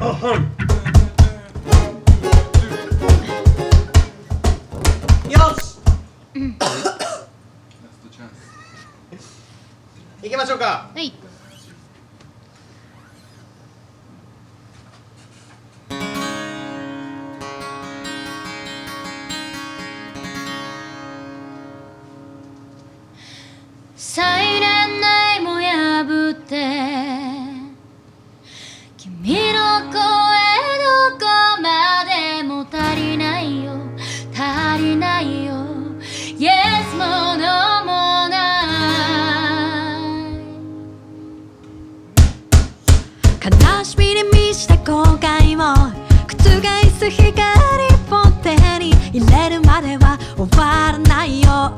よし行きましょうか。はい。サイレンナイも破って君の声どこまでも足りないよ足りないよ Yes も No もない悲しみで満ちた後悔を覆す光ポッテに入れるまでは終わらないよ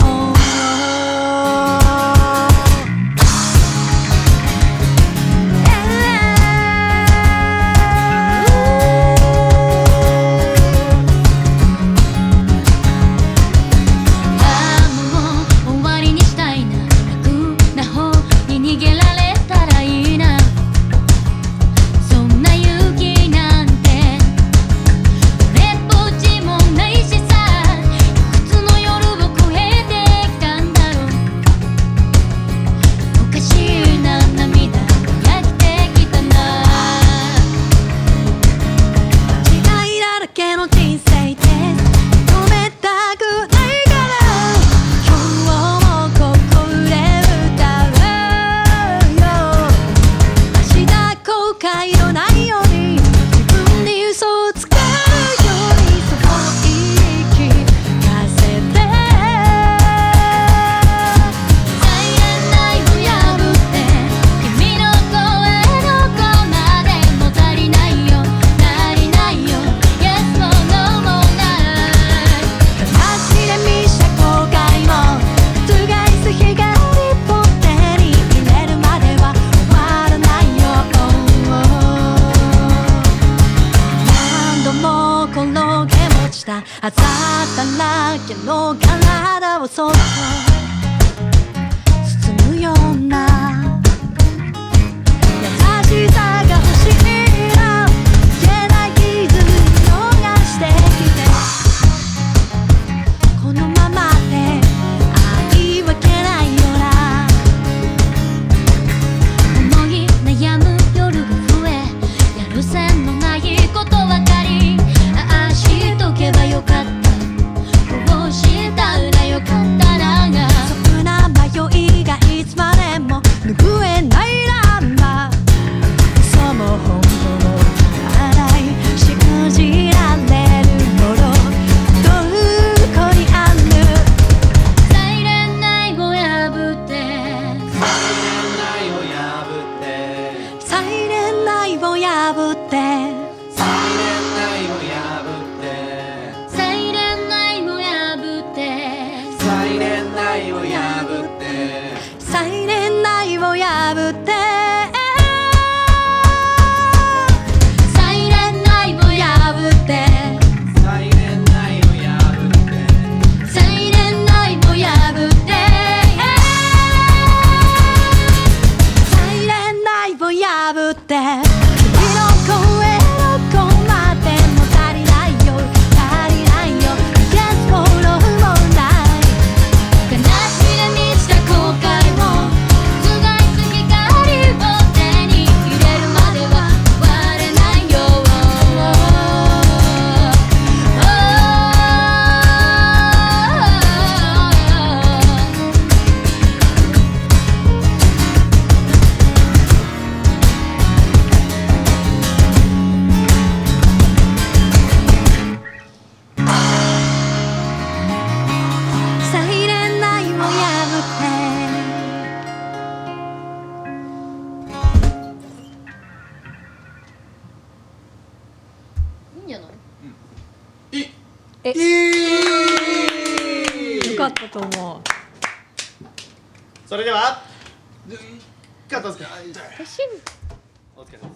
あざだらけの体をそっと包むような優しさが欲しいな言えない傷逃してきてこのままで愛分けないよな思い悩む夜が増えやるせのないことばかりああしとけばよかったこうしたらよかったなそんな迷いがいつまでも拭えないランマそうも本当の笑い信じられるものどこにあるサイレンナイを破ってサイレンナイを破ってサイレンナイを破ってサイレンナイを破ってサイレンナイを破ってサイレンナイを破ってサイレンナイを破って君の声どこまでも足りないよ足りないよ Yes も No もない悲しみで満ちた後悔をよかったと思う。それでは片付けお疲れ様です。